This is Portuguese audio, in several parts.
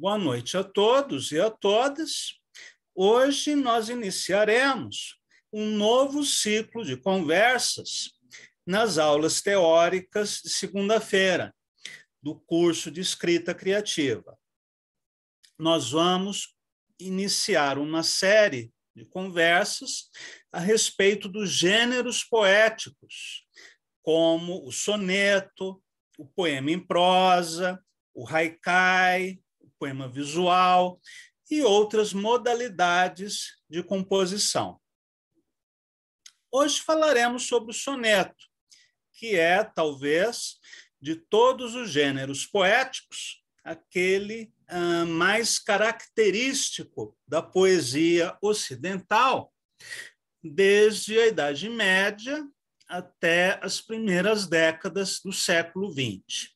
Boa noite a todos e a todas. Hoje nós iniciaremos um novo ciclo de conversas nas aulas teóricas de segunda-feira, do curso de Escrita Criativa. Nós vamos iniciar uma série de conversas a respeito dos gêneros poéticos, como o soneto, o poema em prosa, o haikai, poema visual e outras modalidades de composição. Hoje falaremos sobre o soneto, que é, talvez, de todos os gêneros poéticos, aquele mais característico da poesia ocidental, desde a Idade Média até as primeiras décadas do século XX.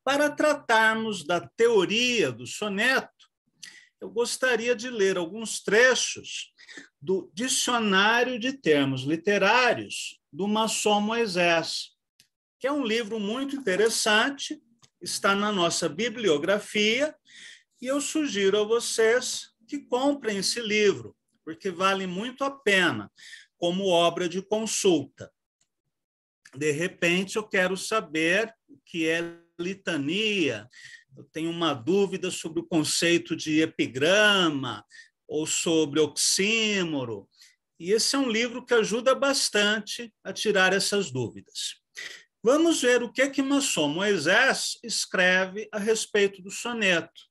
Para tratarmos da teoria do soneto, eu gostaria de ler alguns trechos do Dicionário de Termos Literários do Masson Moisés, que é um livro muito interessante, está na nossa bibliografia, e eu sugiro a vocês que comprem esse livro, porque vale muito a pena como obra de consulta. De repente, eu quero saber o que é litania, eu tenho uma dúvida sobre o conceito de epigrama ou sobre oxímoro, e esse é um livro que ajuda bastante a tirar essas dúvidas. Vamos ver o que Masson Moisés escreve a respeito do soneto.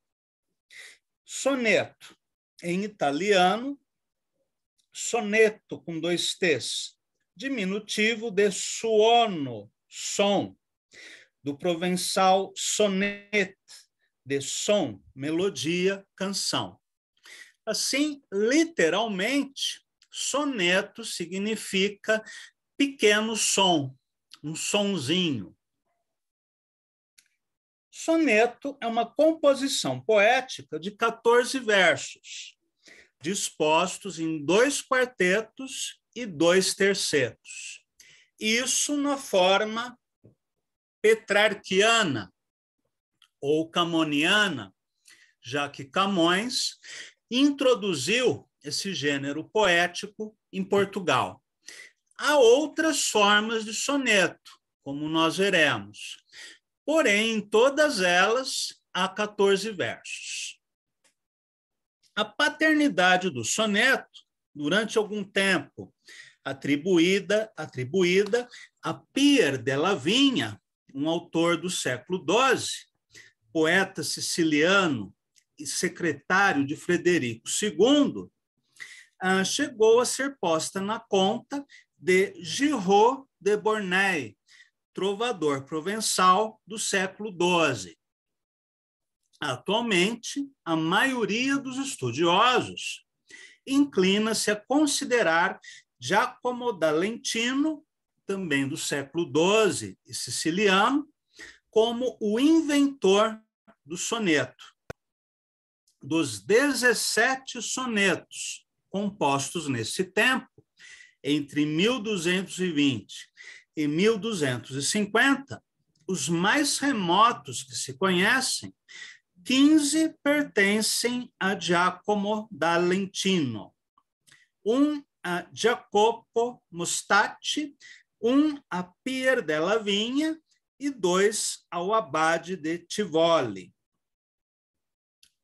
Soneto, em italiano, soneto com 2 T's, diminutivo de suono, som, do provençal sonnet, de som, melodia, canção. Assim, literalmente, soneto significa pequeno som, um sonzinho. Soneto é uma composição poética de 14 versos, dispostos em 2 quartetos e 2 tercetos. Isso na forma petrarquiana ou camoniana, já que Camões introduziu esse gênero poético em Portugal. Há outras formas de soneto, como nós veremos, porém, em todas elas, há 14 versos. A paternidade do soneto, durante algum tempo, atribuída a Pierre de la Vigne, um autor do século XII, poeta siciliano e secretário de Frederico II, chegou a ser posta na conta de Giraud de Bornay, trovador provençal do século XII. Atualmente, a maioria dos estudiosos inclina-se a considerar Giacomo da Lentino, também do século XII e siciliano, como o inventor do soneto. Dos 17 sonetos compostos nesse tempo, entre 1220 e 1250, os mais remotos que se conhecem, 15 pertencem a Giacomo da Lentino, um a Jacopo Mustacci, um a Pierre de la Vigne e 2 ao Abade de Tivoli.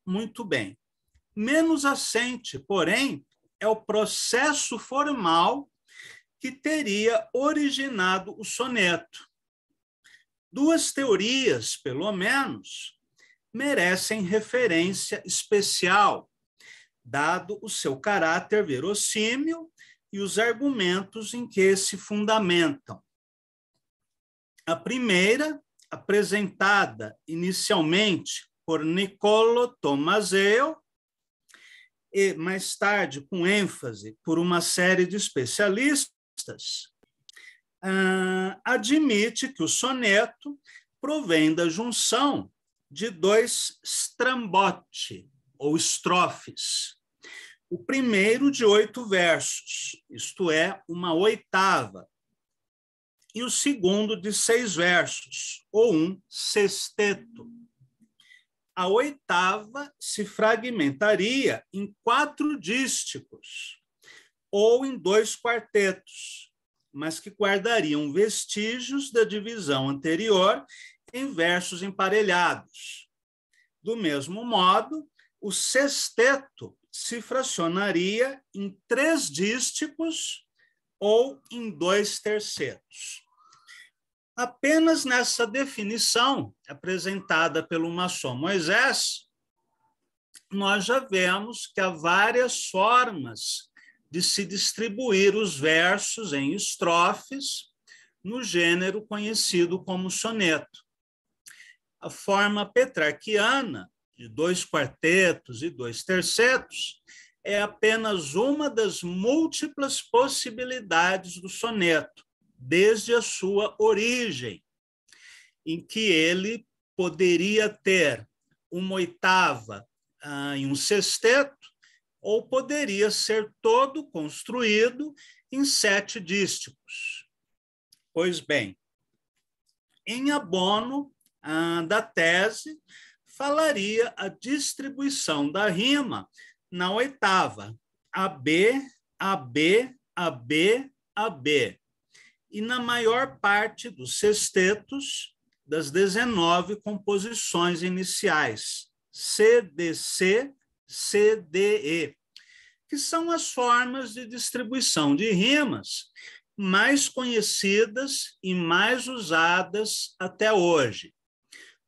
Muito bem. Menos assente, porém, é o processo formal que teria originado o soneto. 2 teorias, pelo menos, merecem referência especial, dado o seu caráter verossímil e os argumentos em que se fundamentam. A primeira, apresentada inicialmente por Niccolò Tommaseo, e mais tarde, com ênfase por uma série de especialistas, admite que o soneto provém da junção de 2 strambotti, ou estrofes. O primeiro de 8 versos, isto é, uma oitava, e o segundo de 6 versos, ou um sexteto. a oitava se fragmentaria em 4 dísticos, ou em 2 quartetos, mas que guardariam vestígios da divisão anterior em versos emparelhados. Do mesmo modo, o sexteto se fracionaria em 3 dísticos ou em 2 tercetos. Apenas nessa definição apresentada pelo maçom Moisés, nós já vemos que há várias formas de se distribuir os versos em estrofes no gênero conhecido como soneto. A forma petrarquiana, de 2 quartetos e 2 tercetos, é apenas uma das múltiplas possibilidades do soneto, desde a sua origem, em que ele poderia ter uma oitava em um sexteto, ou poderia ser todo construído em 7 dísticos. Pois bem, em abono da tese, falaria a distribuição da rima na oitava, AB, AB, AB, AB, e na maior parte dos sextetos das 19 composições iniciais, CDC, CDE, que são as formas de distribuição de rimas mais conhecidas e mais usadas até hoje.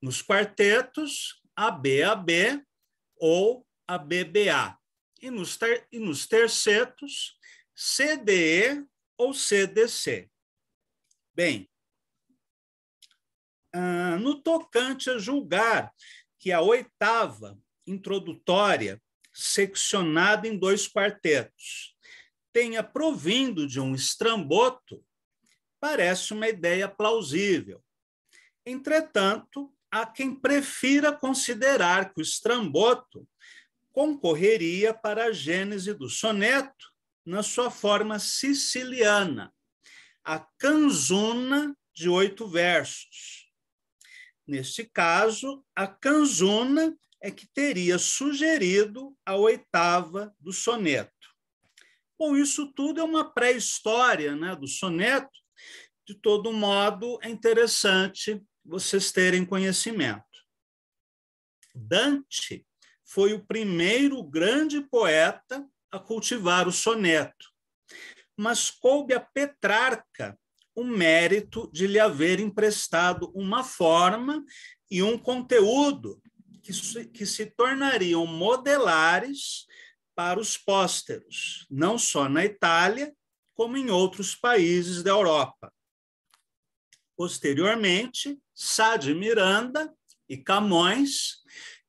Nos quartetos, ABAB ou ABBA, e nos tercetos, CDE ou CDC. Bem, no tocante a julgar que a oitava introdutória, seccionada em 2 quartetos, tenha provindo de um estramboto, parece uma ideia plausível. Entretanto, há quem prefira considerar que o estramboto concorreria para a gênese do soneto na sua forma siciliana, a canzuna de 8 versos. Neste caso, a canzuna é que teria sugerido a oitava do soneto. Bom, isso tudo é uma pré-história, né, do soneto. De todo modo, é interessante vocês terem conhecimento. Dante foi o primeiro grande poeta a cultivar o soneto, mas coube a Petrarca o mérito de lhe haver emprestado uma forma e um conteúdo que se tornariam modelares para os pósteros, não só na Itália, como em outros países da Europa. Posteriormente, Sá de Miranda e Camões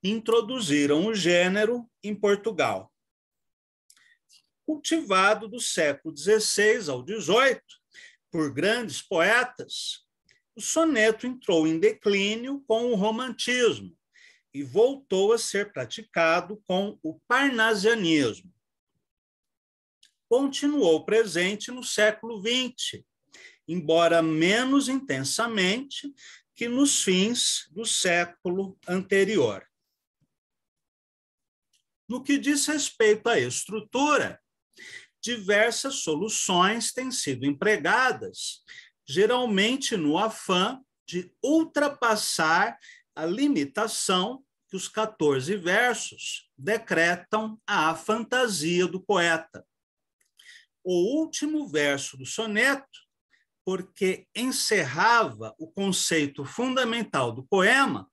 introduziram o gênero em Portugal. Cultivado do século XVI ao XVIII por grandes poetas, o soneto entrou em declínio com o romantismo e voltou a ser praticado com o parnasianismo. Continuou presente no século XX, embora menos intensamente que nos fins do século anterior. No que diz respeito à estrutura, diversas soluções têm sido empregadas, geralmente no afã de ultrapassar a limitação que os 14 versos decretam à fantasia do poeta. O último verso do soneto, porque encerrava o conceito fundamental do poema,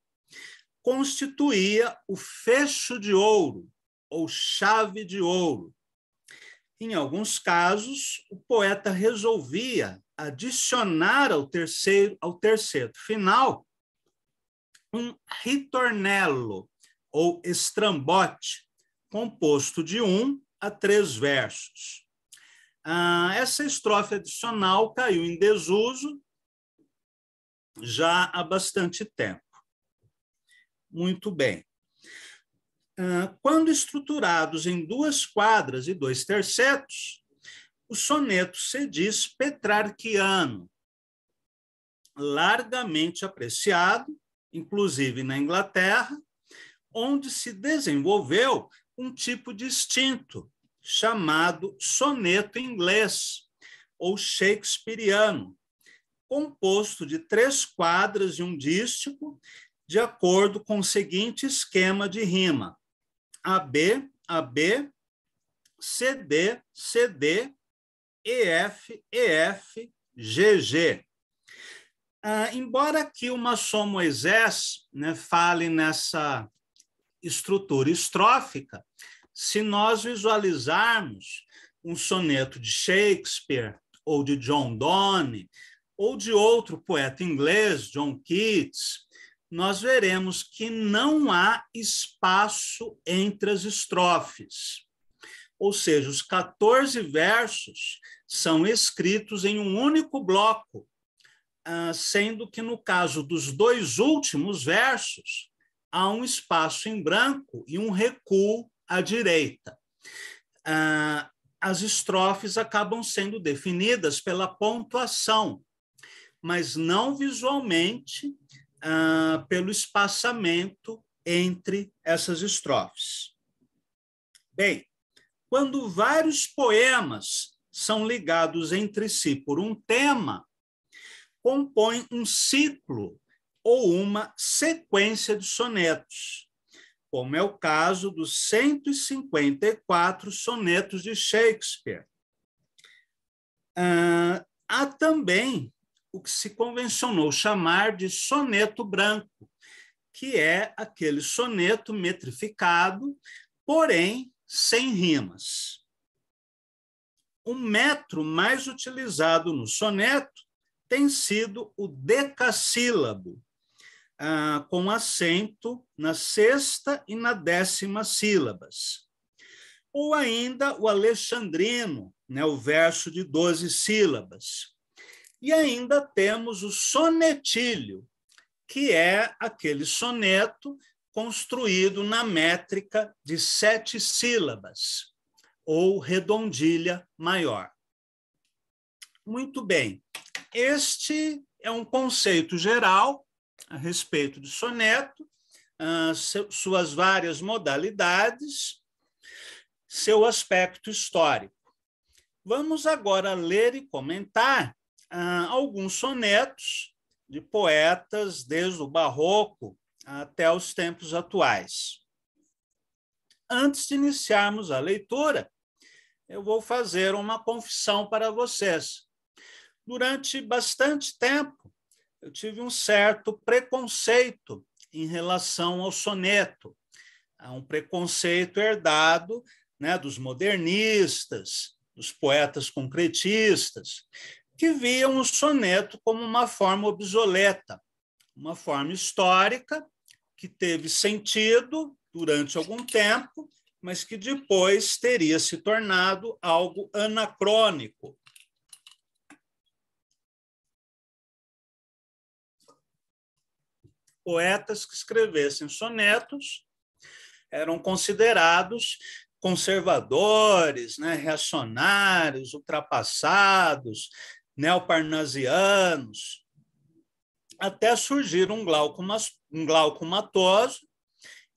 constituía o fecho de ouro, ou chave de ouro. Em alguns casos, o poeta resolvia adicionar ao terceto final um ritornello, ou estrambote, composto de 1 a 3 versos. Essa estrofe adicional caiu em desuso já há bastante tempo. Muito bem. Quando estruturados em 2 quadras e 2 tercetos, o soneto se diz petrarquiano, largamente apreciado, inclusive na Inglaterra, onde se desenvolveu um tipo distinto, chamado soneto inglês, ou shakespeariano, composto de 3 quadras e um dístico, de acordo com o seguinte esquema de rima: AB, AB, CD, CD, EF, EF, GG. Embora aqui o Masson Moisés, né, fale nessa estrutura estrófica, se nós visualizarmos um soneto de Shakespeare, ou de John Donne, ou de outro poeta inglês, John Keats, nós veremos que não há espaço entre as estrofes. Ou seja, os 14 versos são escritos em um único bloco, sendo que, no caso dos 2 últimos versos, há um espaço em branco e um recuo à direita. As estrofes acabam sendo definidas pela pontuação, mas não visualmente pelo espaçamento entre essas estrofes. Bem, quando vários poemas são ligados entre si por um tema, compõem um ciclo ou uma sequência de sonetos, como é o caso dos 154 sonetos de Shakespeare. Há também o que se convencionou chamar de soneto branco, que é aquele soneto metrificado, porém sem rimas. O metro mais utilizado no soneto tem sido o decassílabo, com acento na 6ª e na 10ª sílabas. Ou ainda o alexandrino, né, o verso de 12 sílabas. E ainda temos o sonetílio, que é aquele soneto construído na métrica de 7 sílabas, ou redondilha maior. Muito bem, este é um conceito geral a respeito do soneto, suas várias modalidades, seu aspecto histórico. Vamos agora ler e comentar alguns sonetos de poetas desde o Barroco até os tempos atuais. Antes de iniciarmos a leitura, eu vou fazer uma confissão para vocês. Durante bastante tempo, eu tive um certo preconceito em relação ao soneto, um preconceito herdado, né, dos modernistas, dos poetas concretistas, que viam o soneto como uma forma obsoleta, uma forma histórica que teve sentido durante algum tempo, mas que depois teria se tornado algo anacrônico. Poetas que escrevessem sonetos eram considerados conservadores, né, reacionários, ultrapassados, neoparnasianos, até surgir um Glauco Matoso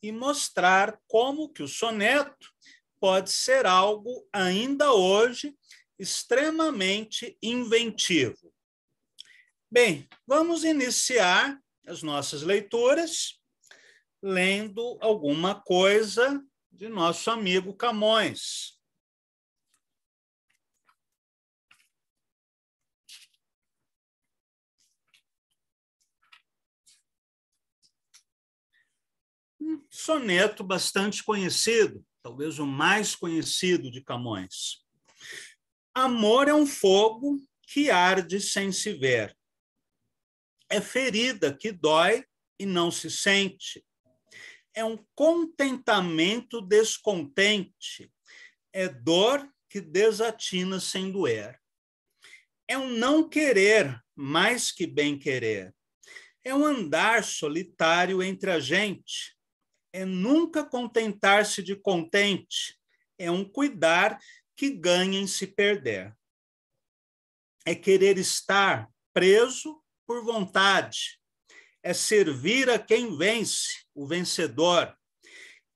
e mostrar como que o soneto pode ser algo, ainda hoje, extremamente inventivo. Bem, vamos iniciar as nossas leituras lendo alguma coisa de nosso amigo Camões. Um soneto bastante conhecido, talvez o mais conhecido de Camões. Amor é um fogo que arde sem se ver. É ferida que dói e não se sente. É um contentamento descontente. É dor que desatina sem doer. É um não querer mais que bem querer. É um andar solitário entre a gente. É nunca contentar-se de contente. É um cuidar que ganha em se perder. É querer estar preso por vontade. É servir a quem vence, o vencedor.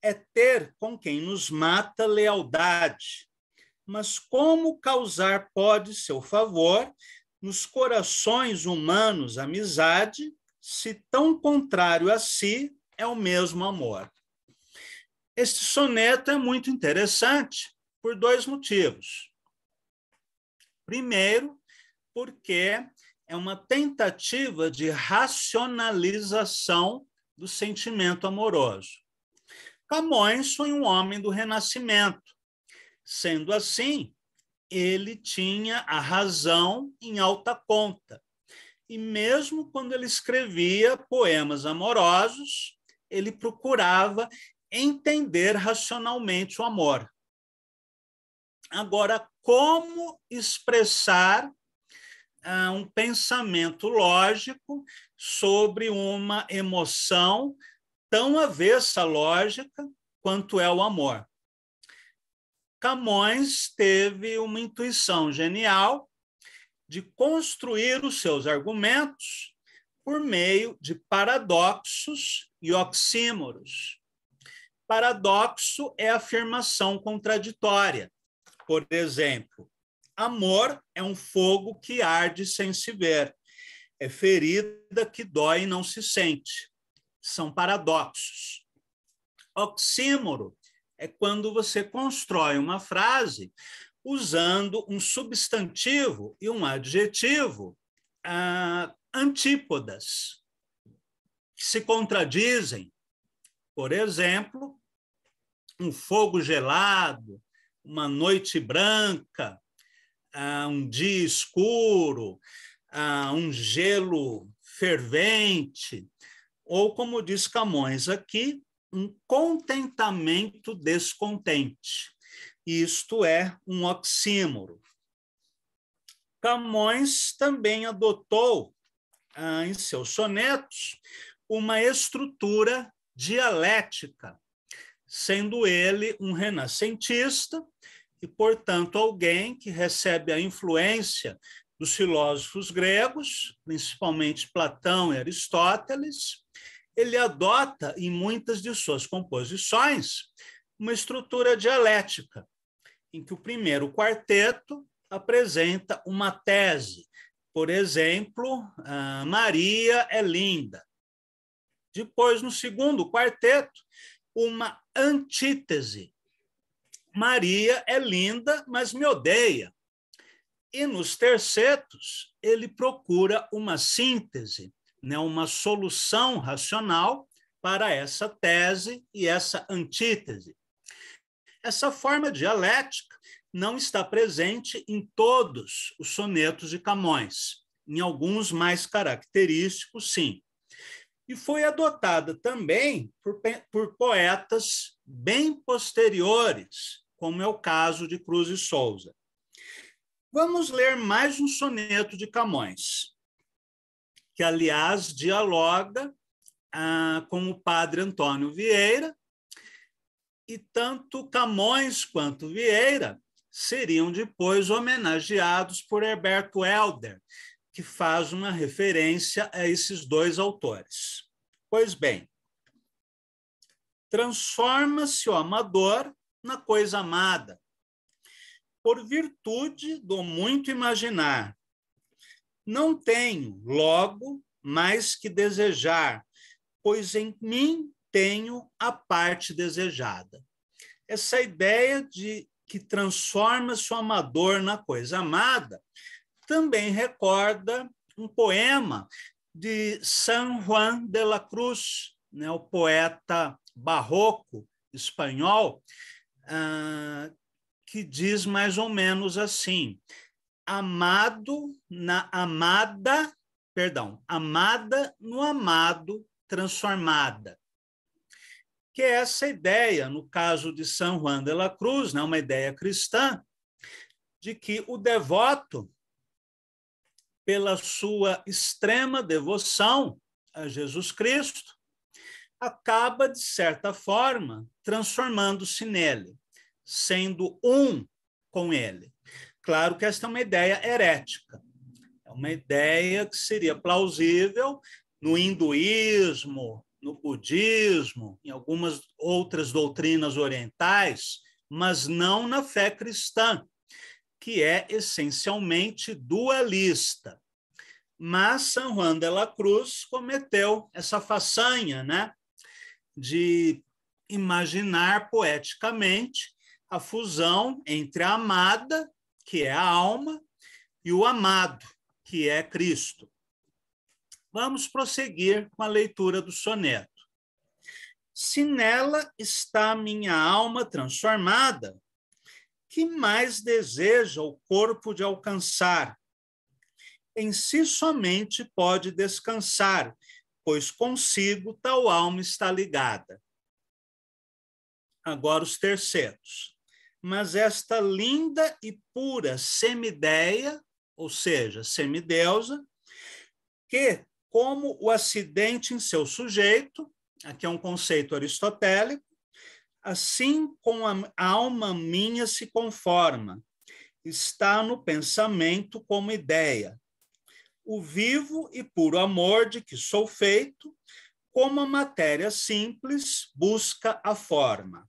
é ter com quem nos mata lealdade. Mas como causar pode seu favor nos corações humanos amizade, se tão contrário a si é o mesmo amor? Este soneto é muito interessante por dois motivos. Primeiro, porque é uma tentativa de racionalização do sentimento amoroso. Camões foi um homem do Renascimento. Sendo assim, ele tinha a razão em alta conta. E mesmo quando ele escrevia poemas amorosos, ele procurava entender racionalmente o amor. Agora, como expressar um pensamento lógico sobre uma emoção tão avessa à lógica quanto é o amor? Camões teve uma intuição genial de construir os seus argumentos por meio de paradoxos e oxímoros. Paradoxo é afirmação contraditória. Por exemplo, amor é um fogo que arde sem se ver, é ferida que dói e não se sente. São paradoxos. Oxímoro é quando você constrói uma frase usando um substantivo e um adjetivo antípodas, que se contradizem. Por exemplo, um fogo gelado, uma noite branca, um dia escuro, um gelo fervente, ou, como diz Camões aqui, um contentamento descontente. Isto é um oxímoro. Camões também adotou, em seus sonetos, uma estrutura dialética, sendo ele um renascentista e, portanto, alguém que recebe a influência dos filósofos gregos, principalmente Platão e Aristóteles. Ele adota, em muitas de suas composições, uma estrutura dialética, em que o primeiro quarteto apresenta uma tese. Por exemplo, Maria é linda. Depois, no segundo quarteto, uma antítese. Maria é linda, mas me odeia. E nos tercetos, ele procura uma síntese, uma solução racional para essa tese e essa antítese. Essa forma dialética não está presente em todos os sonetos de Camões, em alguns mais característicos, sim. E foi adotada também por poetas bem posteriores, como é o caso de Cruz e Souza. Vamos ler mais um soneto de Camões, que, aliás, dialoga com o padre Antônio Vieira, e tanto Camões quanto Vieira seriam depois homenageados por Herberto Helder, que faz uma referência a esses dois autores. Pois bem, transforma-se o amador na coisa amada, por virtude do muito imaginar. Não tenho, logo, mais que desejar, pois em mim tenho a parte desejada. Essa ideia de que transforma-se o amador na coisa amada também recorda um poema de San Juan de la Cruz, o poeta barroco espanhol, que diz mais ou menos assim: amado no amado transformada. Que é essa ideia, no caso de San Juan de la Cruz, uma ideia cristã, de que o devoto, pela sua extrema devoção a Jesus Cristo, acaba, de certa forma, transformando-se nele, sendo um com ele. Claro que esta é uma ideia herética, é uma ideia que seria plausível no hinduísmo no budismo, em algumas outras doutrinas orientais, mas não na fé cristã, que é essencialmente dualista. Mas San Juan de la Cruz cometeu essa façanha, né, de imaginar poeticamente a fusão entre a amada, que é a alma, e o amado, que é Cristo. Vamos prosseguir com a leitura do soneto. Se nela está minha alma transformada, que mais deseja o corpo de alcançar? Em si somente pode descansar, pois consigo tal alma está ligada. Agora os tercetos. Mas esta linda e pura semideia, ou seja, semideusa, que, como o acidente em seu sujeito, aqui é um conceito aristotélico, assim como a alma minha se conforma, está no pensamento como ideia. O vivo e puro amor de que sou feito, como a matéria simples busca a forma.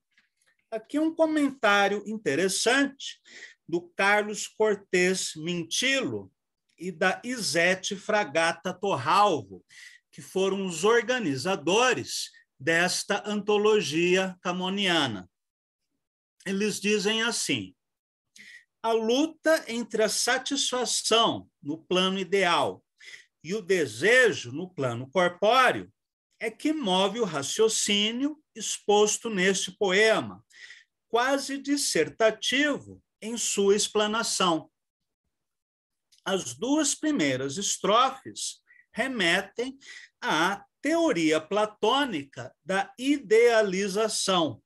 Aqui um comentário interessante do Carlos Cortês Mintilo e da Izete Fragata Torralvo, que foram os organizadores desta antologia camoniana. Eles dizem assim: a luta entre a satisfação no plano ideal e o desejo no plano corpóreo é que move o raciocínio exposto neste poema, quase dissertativo em sua explanação. As duas primeiras estrofes remetem à teoria platônica da idealização.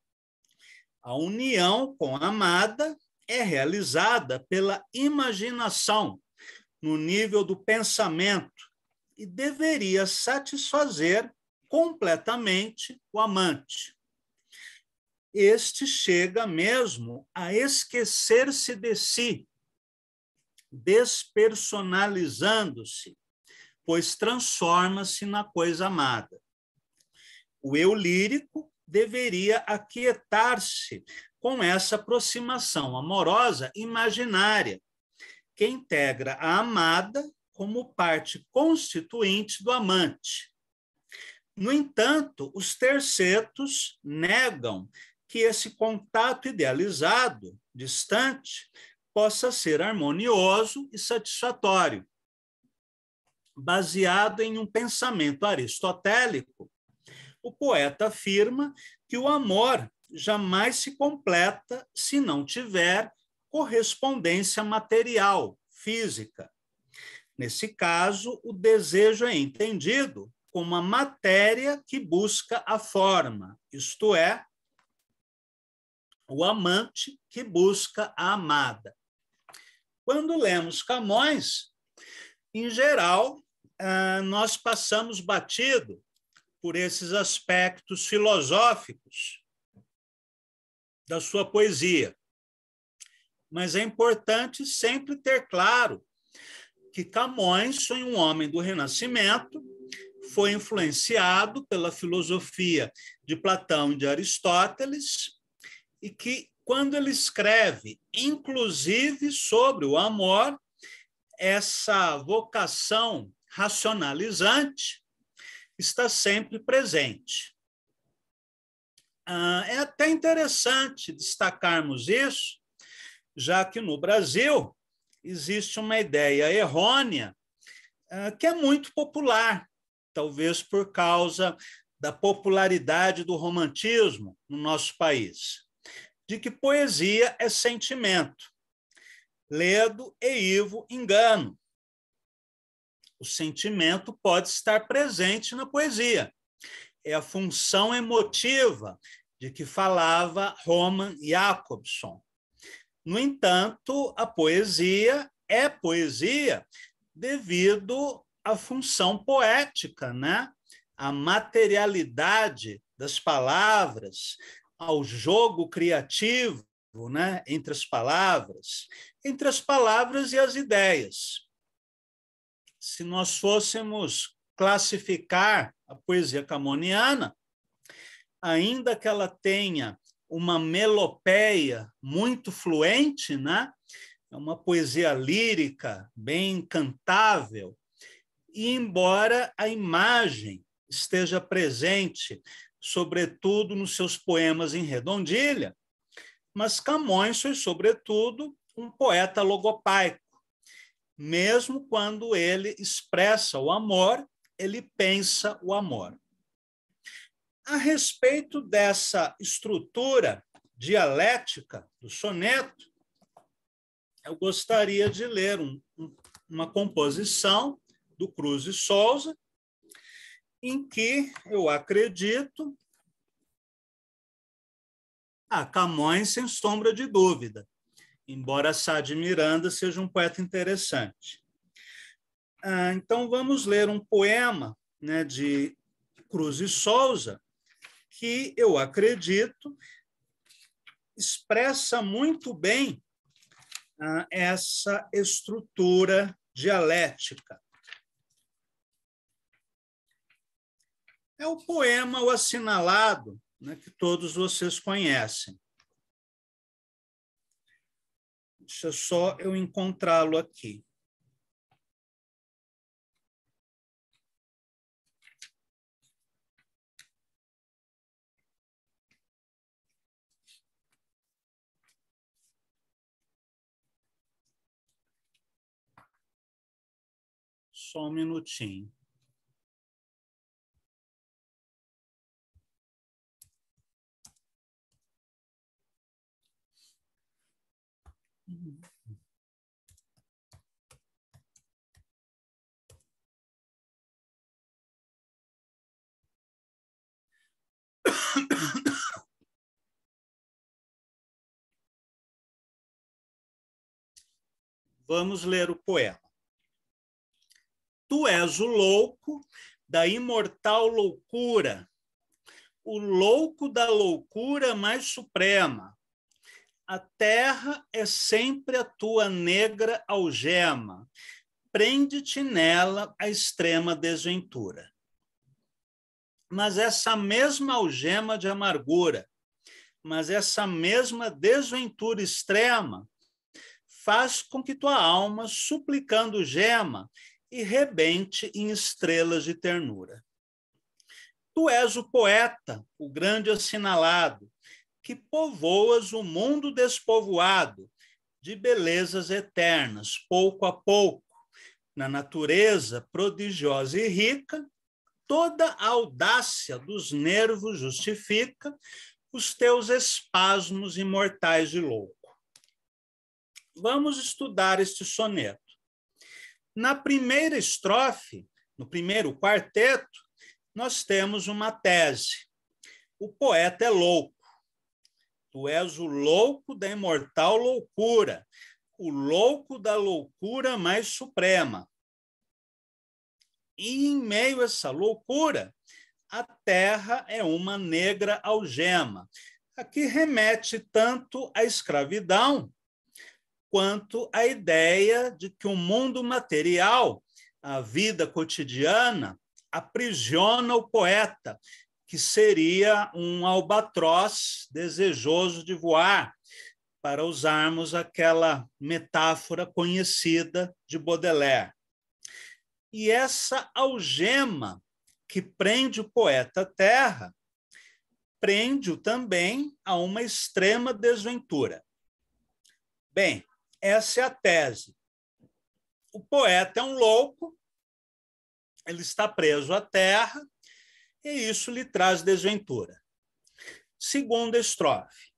A união com a amada é realizada pela imaginação, no nível do pensamento, e deveria satisfazer completamente o amante. Este chega mesmo a esquecer-se de si, despersonalizando-se, pois transforma-se na coisa amada. O eu lírico deveria aquietar-se com essa aproximação amorosa imaginária, que integra a amada como parte constituinte do amante. No entanto, os tercetos negam que esse contato idealizado, distante, possa ser harmonioso e satisfatório. Baseado em um pensamento aristotélico, o poeta afirma que o amor jamais se completa se não tiver correspondência material, física. Nesse caso, o desejo é entendido como a matéria que busca a forma, isto é, o amante que busca a amada. Quando lemos Camões, em geral, nós passamos batido por esses aspectos filosóficos da sua poesia. Mas é importante sempre ter claro que Camões foi um homem do Renascimento, foi influenciado pela filosofia de Platão e de Aristóteles, e que, quando ele escreve, inclusive sobre o amor, essa vocação racionalizante está sempre presente. É até interessante destacarmos isso, já que no Brasil existe uma ideia errônea que é muito popular, talvez por causa da popularidade do romantismo no nosso país, de que poesia é sentimento. Ledo e Ivo engano. O sentimento pode estar presente na poesia. É a função emotiva de que falava Roman Jakobson. No entanto, a poesia é poesia devido à função poética, né? À materialidade das palavras, ao jogo criativo, né? Entre as palavras e as ideias. Se nós fôssemos classificar a a poesia camoniana, ainda que ela tenha uma melopeia muito fluente, né? É uma poesia lírica, bem cantável, e embora a imagem esteja presente, sobretudo nos seus poemas em redondilha, mas Camões foi, sobretudo, um poeta logopaico. Mesmo quando ele expressa o amor, ele pensa o amor. A respeito dessa estrutura dialética do soneto, eu gostaria de ler uma composição do Cruz e Souza, em que eu acredito Camões, sem sombra de dúvida, embora Sá de Miranda seja um poeta interessante. Então, vamos ler um poema, né, de Cruz e Souza, que eu acredito expressa muito bem essa estrutura dialética. É o poema O Assinalado, né, que todos vocês conhecem. Deixa só eu encontrá-lo aqui. Só um minutinho. Vamos ler o poema. Tu és o louco da imortal loucura, o louco da loucura mais suprema. A terra é sempre a tua negra algema, prende-te nela a extrema desventura. Mas essa mesma algema de amargura, mas essa mesma desventura extrema, faz com que tua alma, suplicando gema, e rebente em estrelas de ternura. Tu és o poeta, o grande assinalado, que povoas o mundo despovoado de belezas eternas, pouco a pouco, na natureza prodigiosa e rica, toda a audácia dos nervos justifica os teus espasmos imortais de louco. Vamos estudar este soneto. Na primeira estrofe, no primeiro quarteto, nós temos uma tese. O poeta é louco. Tu és o louco da imortal loucura, o louco da loucura mais suprema. E em meio a essa loucura, a terra é uma negra algema, a que remete tanto à escravidão quanto à ideia de que o mundo material, a vida cotidiana, aprisiona o poeta, que seria um albatroz desejoso de voar, para usarmos aquela metáfora conhecida de Baudelaire. E essa algema que prende o poeta à terra, prende-o também a uma extrema desventura. Bem, essa é a tese. O poeta é um louco, ele está preso à terra, e isso lhe traz desventura. Segunda estrofe.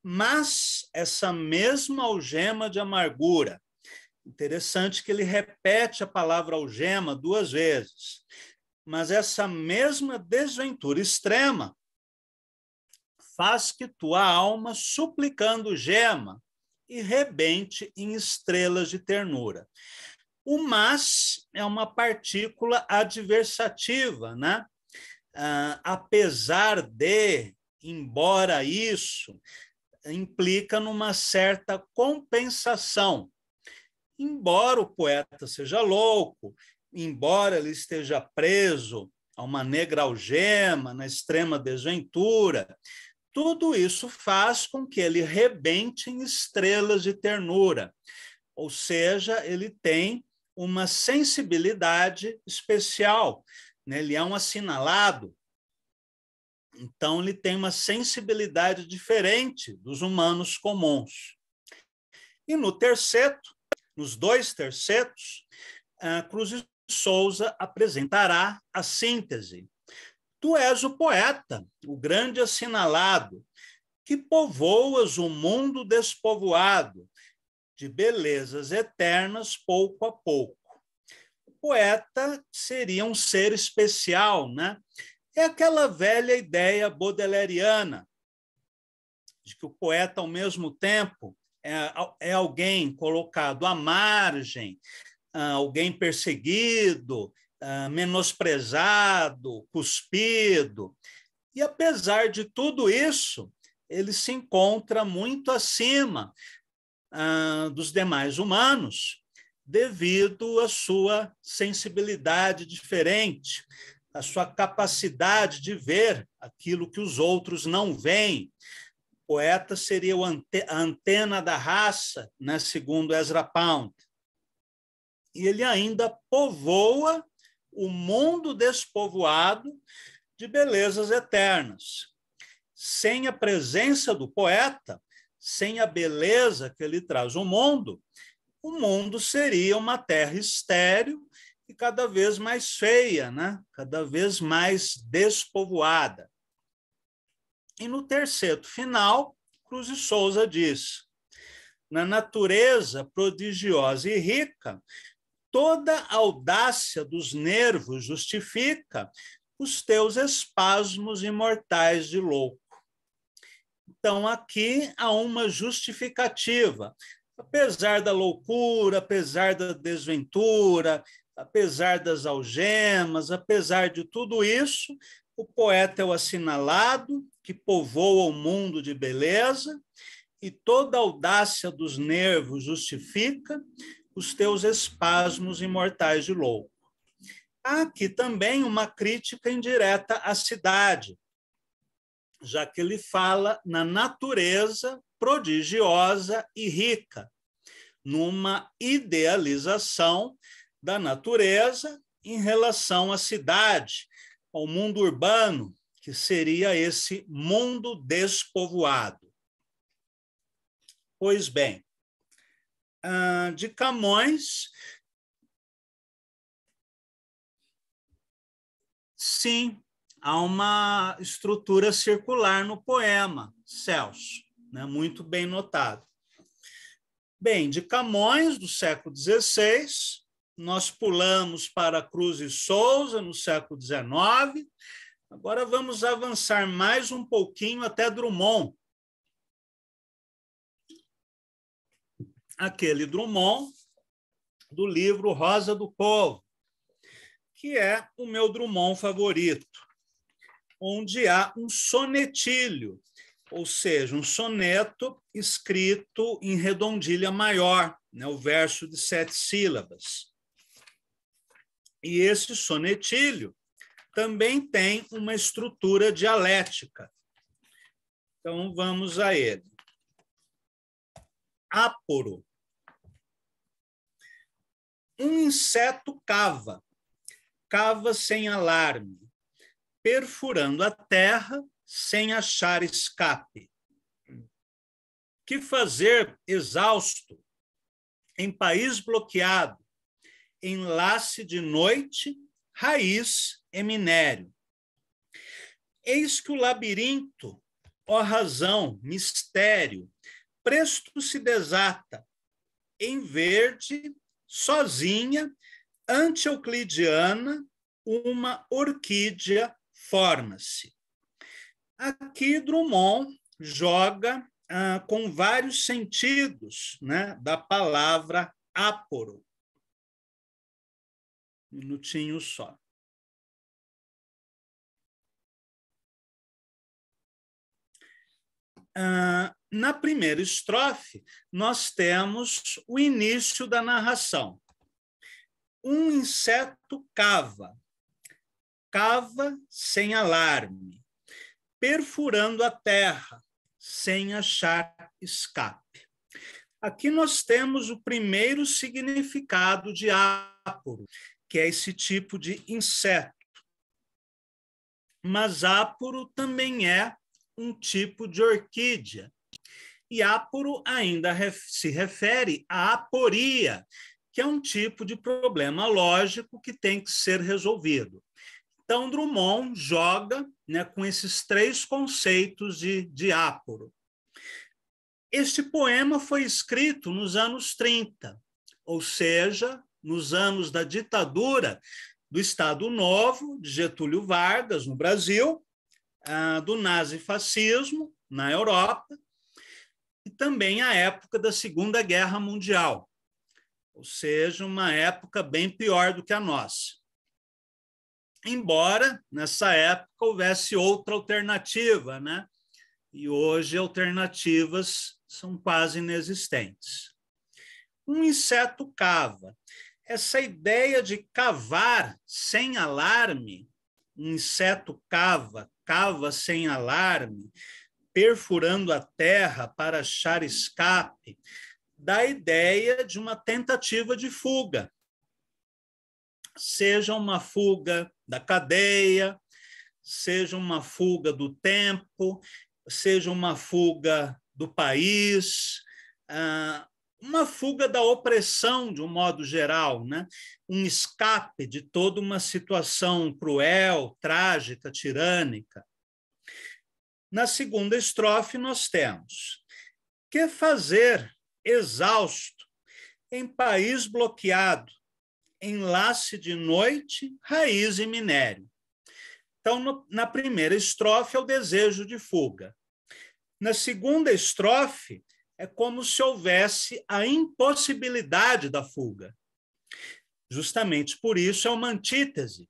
Mas essa mesma algema de amargura, interessante que ele repete a palavra algema 2 vezes, mas essa mesma desventura extrema faz que tua alma, suplicando gema, e rebente em estrelas de ternura. O mas é uma partícula adversativa, né? Apesar de, embora isso, implica numa certa compensação. Embora o poeta seja louco, embora ele esteja preso a uma negra algema, na extrema desventura. Tudo isso faz com que ele rebente em estrelas de ternura, ou seja, ele tem uma sensibilidade especial, né? Ele é um assinalado, então ele tem uma sensibilidade diferente dos humanos comuns. E no terceto, nos dois tercetos, Cruz de Souza apresentará a síntese. Tu és o poeta, o grande assinalado, que povoas o mundo despovoado, de belezas eternas pouco a pouco. O poeta seria um ser especial, né? É aquela velha ideia baudelairiana, de que o poeta, ao mesmo tempo, é alguém colocado à margem, alguém perseguido, menosprezado, cuspido. E, apesar de tudo isso, ele se encontra muito acima dos demais humanos, devido à sua sensibilidade diferente, à sua capacidade de ver aquilo que os outros não veem. O poeta seria a antena da raça, né, segundo Ezra Pound. E ele ainda povoa o mundo despovoado de belezas eternas. Sem a presença do poeta, sem a beleza que ele traz ao mundo, o mundo seria uma terra estéril e cada vez mais feia, né? Cada vez mais despovoada. E no terceto final, Cruz de Souza diz: na natureza prodigiosa e rica, toda a audácia dos nervos justifica os teus espasmos imortais de louco. Então, aqui há uma justificativa. Apesar da loucura, apesar da desventura, apesar das algemas, apesar de tudo isso, o poeta é o assinalado que povoa o mundo de beleza, e toda a audácia dos nervos justifica os teus espasmos imortais de louco. Há aqui também uma crítica indireta à cidade, já que ele fala na natureza prodigiosa e rica, numa idealização da natureza em relação à cidade, ao mundo urbano, que seria esse mundo despovoado. Pois bem, de Camões, sim, há uma estrutura circular no poema, Celso, né? Muito bem notado. Bem, de Camões, do século XVI, nós pulamos para Cruz de Souza, no século XIX. Agora vamos avançar mais um pouquinho até Drummond. Aquele Drummond do livro Rosa do Povo, que é o meu Drummond favorito, onde há um sonetilho, ou seja, um soneto escrito em redondilha maior, né, o verso de 7 sílabas. E esse sonetilho também tem uma estrutura dialética. Então, vamos a ele. Áporo. Um inseto cava sem alarme, perfurando a terra sem achar escape. Que fazer exausto, em país bloqueado, enlace de noite, raiz e minério. Eis que o labirinto, ó razão, mistério, presto se desata, em verde, sozinha, ante-euclidiana, uma orquídea forma-se. Aqui Drummond joga com vários sentidos, né, da palavra áporo. Um minutinho só. Na primeira estrofe, nós temos o início da narração. Um inseto cava cava sem alarme, perfurando a terra sem achar escape. Aqui nós temos o primeiro significado de áporo, que é esse tipo de inseto. Mas áporo também é um tipo de orquídea. E áporo ainda se refere à aporia, que é um tipo de problema lógico que tem que ser resolvido. Então, Drummond joga, né, com esses três conceitos de áporo. Este poema foi escrito nos anos 30, ou seja, nos anos da ditadura do Estado Novo, de Getúlio Vargas, no Brasil, do nazifascismo na Europa, e também a época da Segunda Guerra Mundial, ou seja, uma época bem pior do que a nossa. Embora, nessa época, houvesse outra alternativa, né? E hoje alternativas são quase inexistentes. Um inseto cava. Essa ideia de cavar sem alarme, um inseto cava sem alarme, perfurando a terra para achar escape, dá a ideia de uma tentativa de fuga. Seja uma fuga da cadeia, seja uma fuga do tempo, seja uma fuga do país, uma fuga da opressão de um modo geral, né? Um escape de toda uma situação cruel, trágica, tirânica. Na segunda estrofe, nós temos: que fazer, exausto, em país bloqueado, enlace de noite, raiz e minério. Então, na primeira estrofe é o desejo de fuga. Na segunda estrofe, é como se houvesse a impossibilidade da fuga. Justamente por isso é uma antítese.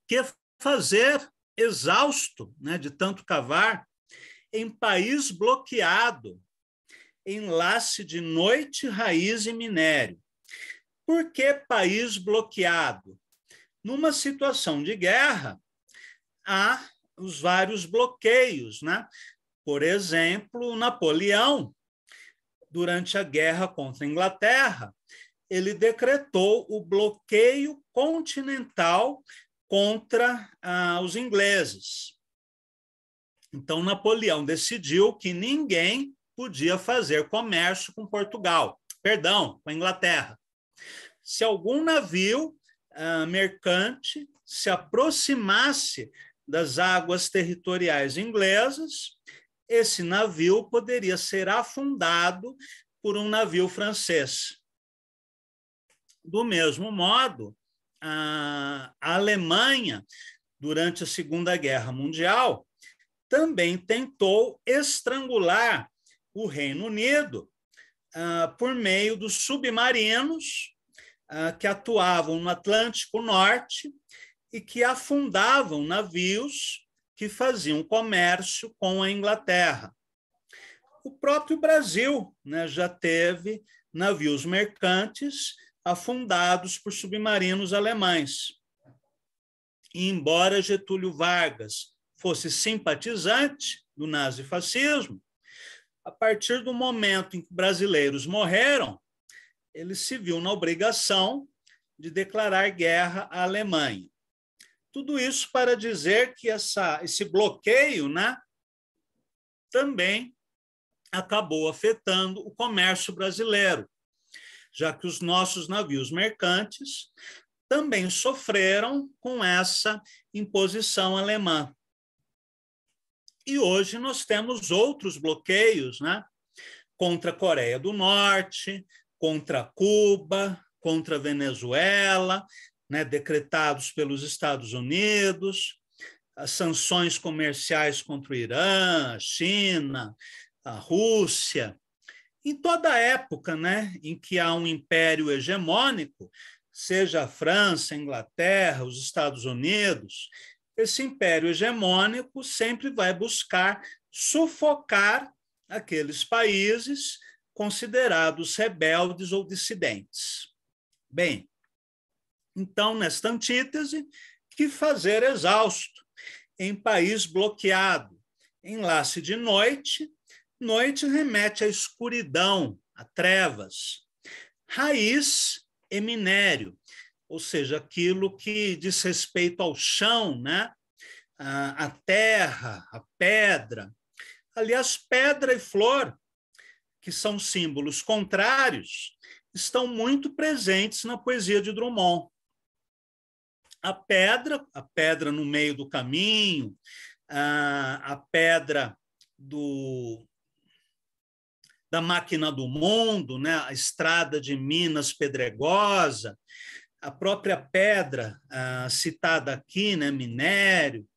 Que fazer, exausto, né, de tanto cavar, em país bloqueado, enlace de noite, raiz e minério. Por que país bloqueado? Numa situação de guerra, há os vários bloqueios, né? Por exemplo, Napoleão, durante a guerra contra a Inglaterra, ele decretou o bloqueio continental contra os ingleses. Então, Napoleão decidiu que ninguém podia fazer comércio com Portugal, perdão, com a Inglaterra. Se algum navio mercante se aproximasse das águas territoriais inglesas, esse navio poderia ser afundado por um navio francês. Do mesmo modo, a Alemanha, durante a Segunda Guerra Mundial, também tentou estrangular o Reino Unido por meio dos submarinos que atuavam no Atlântico Norte e que afundavam navios que faziam comércio com a Inglaterra. O próprio Brasil, né, já teve navios mercantes afundados por submarinos alemães. E, embora Getúlio Vargas fosse simpatizante do nazifascismo, a partir do momento em que brasileiros morreram, ele se viu na obrigação de declarar guerra à Alemanha. Tudo isso para dizer que esse bloqueio, né, também acabou afetando o comércio brasileiro, já que os nossos navios mercantes também sofreram com essa imposição alemã. E hoje nós temos outros bloqueios, né, contra a Coreia do Norte, contra Cuba, contra a Venezuela, né, decretados pelos Estados Unidos, as sanções comerciais contra o Irã, a China, a Rússia. Em toda a época, né, em que há um império hegemônico, seja a França, a Inglaterra, os Estados Unidos, esse império hegemônico sempre vai buscar sufocar aqueles países considerados rebeldes ou dissidentes. Bem, então, nesta antítese, Que fazer exausto em país bloqueado? Enlace de noite. Noite remete à escuridão, a trevas. Raiz e minério, ou seja, aquilo que diz respeito ao chão, né? A terra, a pedra. Aliás, pedra e flor, que são símbolos contrários, estão muito presentes na poesia de Drummond. A pedra no meio do caminho, a pedra da máquina do mundo, né? A estrada de Minas pedregosa, a própria pedra citada aqui, né? Minério,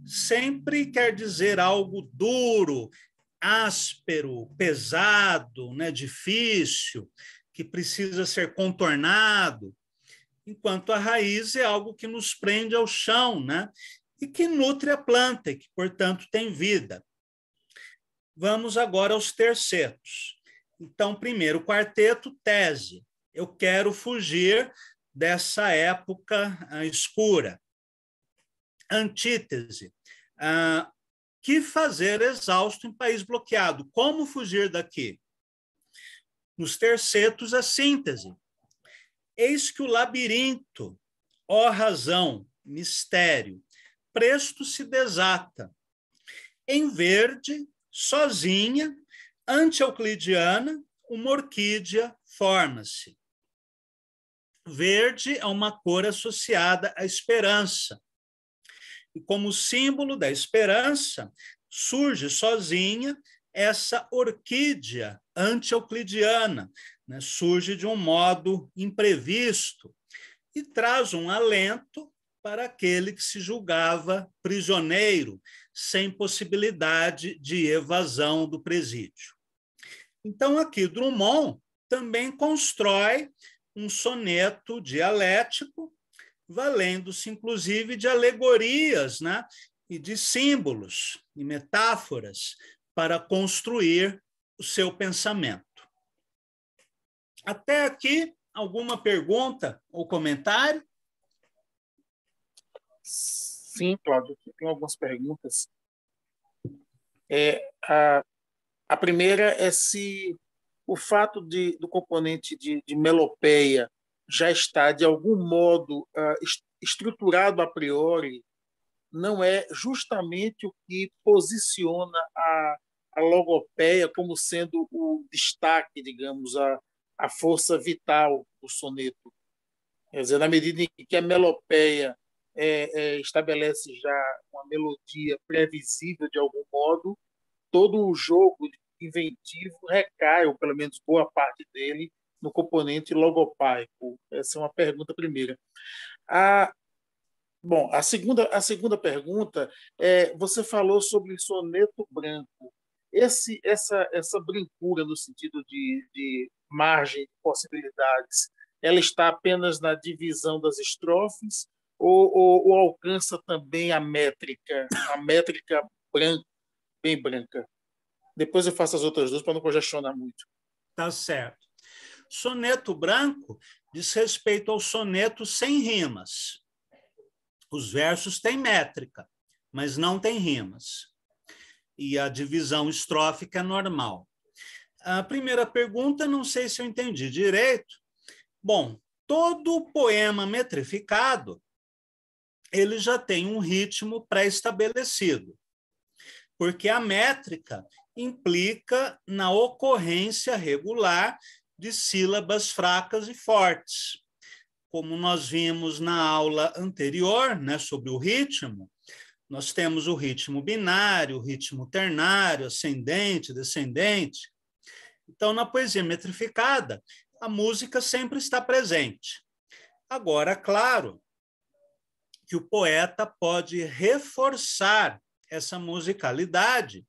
sempre quer dizer algo duro, áspero, pesado, né? Difícil, que precisa ser contornado, enquanto a raiz é algo que nos prende ao chão, né? E que nutre a planta, e que, portanto, tem vida. Vamos agora aos tercetos. Então, primeiro, quarteto, tese. Eu quero fugir dessa época escura. Antítese. Que fazer exausto em país bloqueado? Como fugir daqui? Nos tercetos, a síntese. Eis que o labirinto, ó razão, mistério, presto se desata. Em verde, sozinha, ante-euclidiana, uma orquídea forma-se. Verde é uma cor associada à esperança. E como símbolo da esperança, surge sozinha essa orquídea ante-euclidiana, né? Surge de um modo imprevisto e traz um alento para aquele que se julgava prisioneiro, sem possibilidade de evasão do presídio. Então, aqui, Drummond também constrói um soneto dialético, valendo-se, inclusive, de alegorias, né? E de símbolos e metáforas para construir o seu pensamento. Até aqui, alguma pergunta ou comentário? Sim, Cláudio, tem algumas perguntas. A primeira é se o fato do componente de melopeia já está, de algum modo, estruturado a priori, não é justamente o que posiciona a logopeia como sendo o destaque, digamos, a força vital do soneto. Quer dizer, na medida em que a melopeia estabelece já uma melodia previsível de algum modo, todo o jogo inventivo recai, ou pelo menos boa parte dele, no componente logopaico. Essa é uma pergunta primeira. Bom, a segunda pergunta você falou sobre soneto branco. Essa brancura no sentido de margem de possibilidades, ela está apenas na divisão das estrofes ou alcança também a métrica branca, bem branca? Depois eu faço as outras duas para não congestionar muito. Tá certo. Soneto branco diz respeito ao soneto sem rimas. Os versos têm métrica, mas não têm rimas. E a divisão estrófica é normal. A primeira pergunta, não sei se eu entendi direito. Bom, todo poema metrificado, ele já tem um ritmo pré-estabelecido, porque a métrica implica na ocorrência regular de sílabas fracas e fortes. Como nós vimos na aula anterior, né, sobre o ritmo, nós temos o ritmo binário, o ritmo ternário, ascendente, descendente. Então, na poesia metrificada, a música sempre está presente. Agora, claro que o poeta pode reforçar essa musicalidade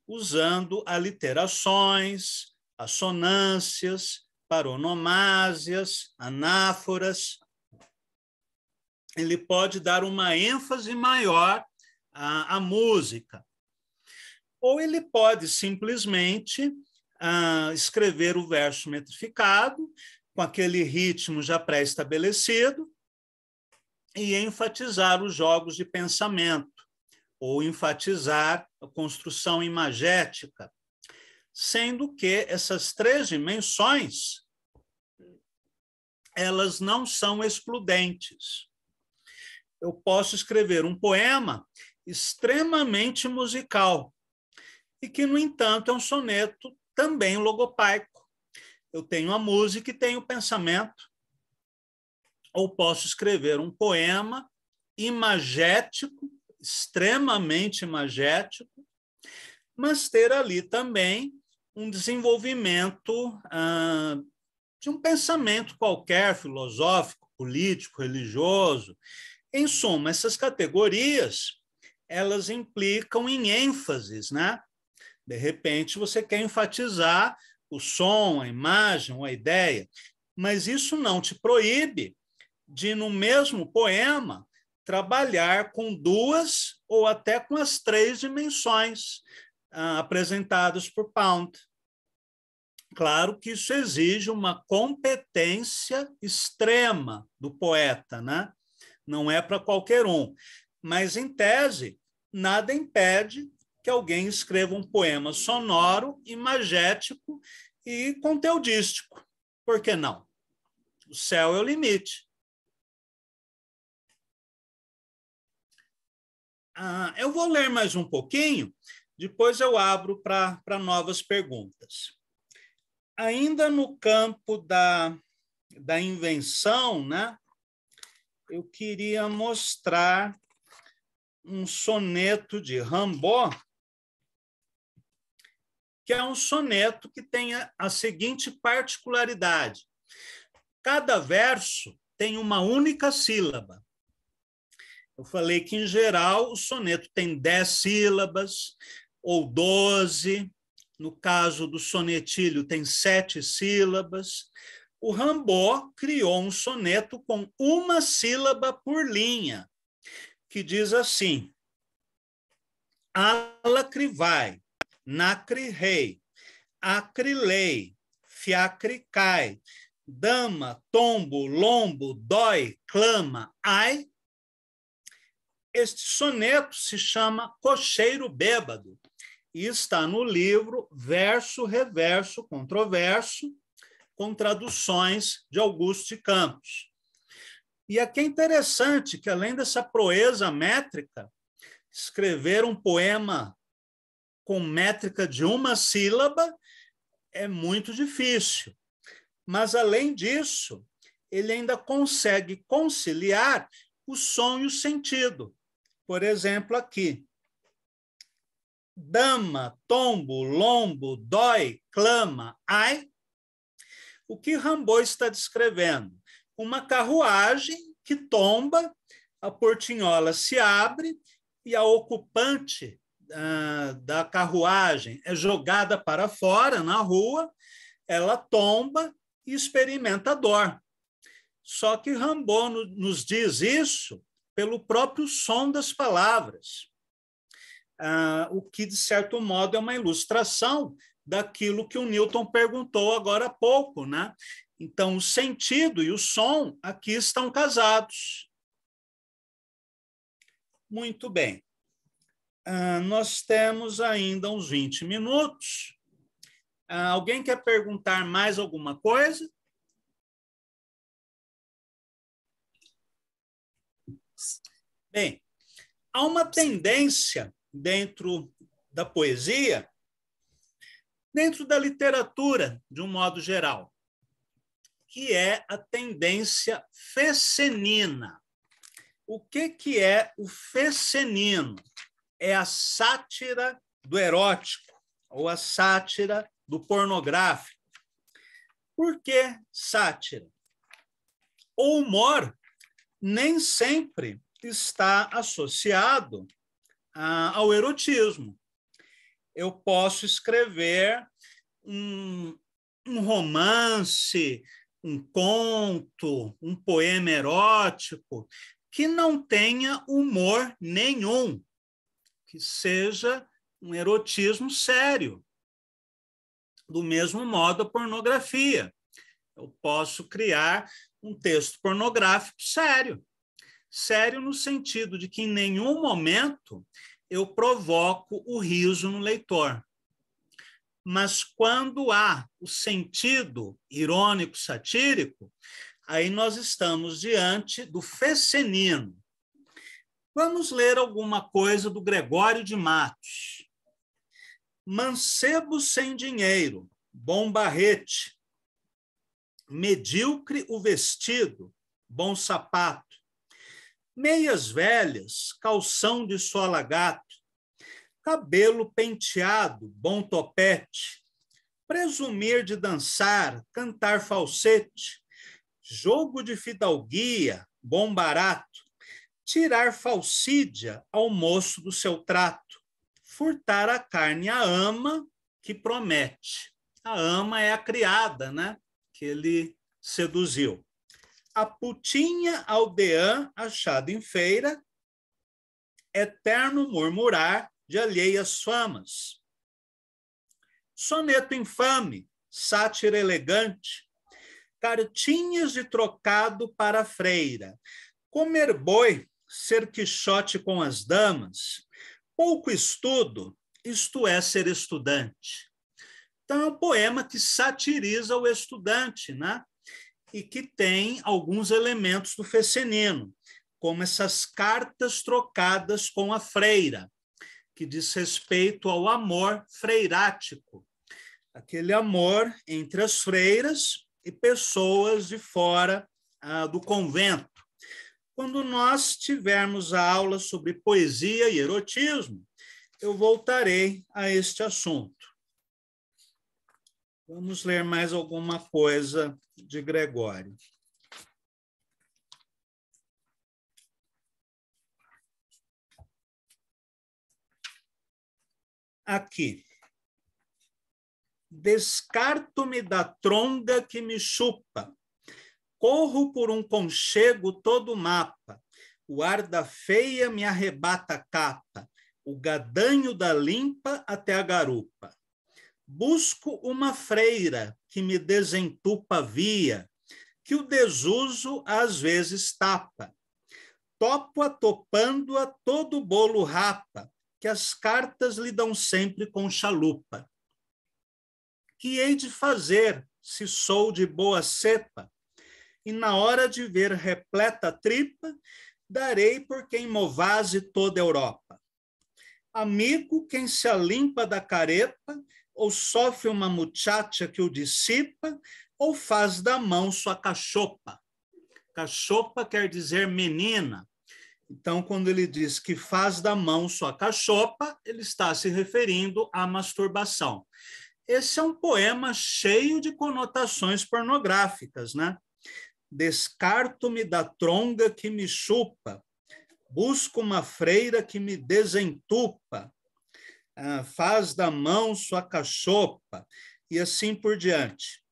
usando aliterações, assonâncias, paronomásias, anáforas. Ele pode dar uma ênfase maior à música. Ou ele pode simplesmente escrever o verso metrificado, com aquele ritmo já pré-estabelecido, e enfatizar os jogos de pensamento, ou enfatizar a construção imagética, sendo que essas três dimensões elas não são excludentes. Eu posso escrever um poema extremamente musical e que, no entanto, é um soneto também logopaico. Eu tenho a música e tenho o pensamento. Ou posso escrever um poema imagético, extremamente imagético, mas ter ali também um desenvolvimento de um pensamento qualquer, filosófico, político, religioso. Em suma, essas categorias, elas implicam em ênfases, né? De repente, você quer enfatizar o som, a imagem, ou a ideia, mas isso não te proíbe de, no mesmo poema, trabalhar com duas ou até com as três dimensões apresentadas por Pound. Claro que isso exige uma competência extrema do poeta, né? Não é para qualquer um. Mas, em tese, nada impede que alguém escreva um poema sonoro, imagético e conteudístico. Por que não? O céu é o limite. Eu vou ler mais um pouquinho, depois eu abro para novas perguntas. Ainda no campo da invenção, né, eu queria mostrar um soneto de Rimbaud, que é um soneto que tem a seguinte particularidade. Cada verso tem uma única sílaba. Eu falei que, em geral, o soneto tem 10 sílabas ou 12. No caso do sonetilho, tem 7 sílabas. O Rimbaud criou um soneto com uma sílaba por linha, que diz assim: alacre vai, nacre rei, acre lei, fiacre cai, dama, tombo, lombo, dói, clama, ai. Este soneto se chama Cocheiro Bêbado e está no livro Verso, Reverso, Controverso, com traduções de Augusto de Campos. E aqui é interessante que, além dessa proeza métrica, escrever um poema com métrica de uma sílaba é muito difícil. Mas, além disso, ele ainda consegue conciliar o som e o sentido. Por exemplo, aqui. Dama, tombo, lombo, dói, clama, ai. O que Rimbaud está descrevendo? Uma carruagem que tomba, a portinhola se abre e a ocupante da carruagem é jogada para fora, na rua, ela tomba e experimenta dor. Só que Rimbaud nos diz isso pelo próprio som das palavras, o que, de certo modo, é uma ilustração daquilo que o Newton perguntou agora há pouco, né? Então, o sentido e o som aqui estão casados. Muito bem. Nós temos ainda uns 20 minutos. Alguém quer perguntar mais alguma coisa? Bem, há uma tendência dentro da poesia, dentro da literatura, de um modo geral, que é a tendência fescenina. O que é o fescenino? É a sátira do erótico, ou a sátira do pornográfico. Por que sátira? O humor nem sempre está associado ao erotismo. Eu posso escrever um romance, um conto, um poema erótico que não tenha humor nenhum, que seja um erotismo sério. Do mesmo modo, a pornografia. Eu posso criar um texto pornográfico sério, Sério no sentido de que em nenhum momento eu provoco o riso no leitor. Mas quando há o sentido irônico, satírico, aí nós estamos diante do Fecenino. Vamos ler alguma coisa do Gregório de Matos. Mancebo sem dinheiro, bom barrete. Medíocre o vestido, bom sapato. Meias velhas, calção de sola gato. Cabelo penteado, bom topete. Presumir de dançar, cantar falsete. Jogo de fidalguia, bom barato. Tirar falsídia ao moço do seu trato. Furtar a carne à ama que promete. A ama é a criada, né? Que ele seduziu. A putinha aldeã achada em feira, eterno murmurar de alheias famas. Soneto infame, sátira elegante, cartinhas de trocado para a freira, comer boi, ser quixote com as damas, pouco estudo, isto é ser estudante. Então, é um poema que satiriza o estudante, né? E que tem alguns elementos do Fecenino, como essas cartas trocadas com a freira, que diz respeito ao amor freirático, aquele amor entre as freiras e pessoas de fora do convento. Quando nós tivermos a aula sobre poesia e erotismo, eu voltarei a este assunto. Vamos ler mais alguma coisa de Gregório. Aqui. Descarto-me da tronga que me chupa. Corro por um conchego todo mapa. O ar da feia me arrebata a capa. O gadanho da limpa até a garupa. Busco uma freira que me desentupa a via, que o desuso às vezes tapa. Topo-a topando-a todo bolo rapa, que as cartas lhe dão sempre com chalupa. Que hei de fazer, se sou de boa cepa, e na hora de ver repleta tripa, darei por quem movase toda a Europa. Amigo, quem se alimpa da careta, ou sofre uma muchacha que o dissipa, ou faz da mão sua cachopa. Cachopa quer dizer menina. Então, quando ele diz que faz da mão sua cachopa, ele está se referindo à masturbação. Esse é um poema cheio de conotações pornográficas, né? Descarto-me da tronga que me chupa, busco uma freira que me desentupa, faz da mão sua cachopa, e assim por diante.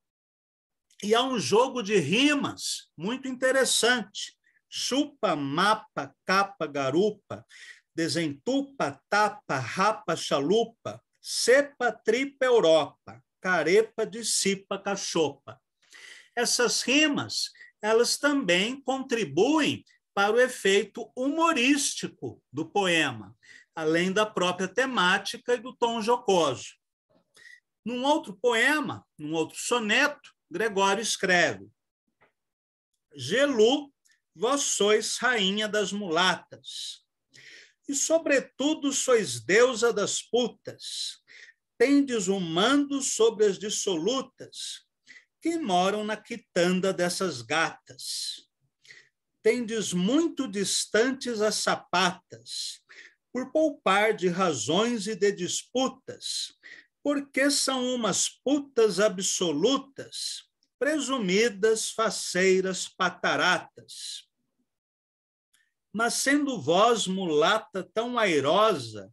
E há um jogo de rimas muito interessante. Chupa, mapa, capa, garupa, desentupa, tapa, rapa, chalupa, cepa, tripa, Europa, carepa, dissipa, cachopa. Essas rimas, elas também contribuem para o efeito humorístico do poema, além da própria temática e do tom jocoso. Num outro poema, num outro soneto, Gregório escreve: Gelu, vós sois rainha das mulatas, e sobretudo sois deusa das putas, tendes um mando sobre as dissolutas, que moram na quitanda dessas gatas. Tendes muito distantes as sapatas, por poupar de razões e de disputas, porque são umas putas absolutas, presumidas, faceiras, pataratas. Mas sendo vós, mulata tão airosa,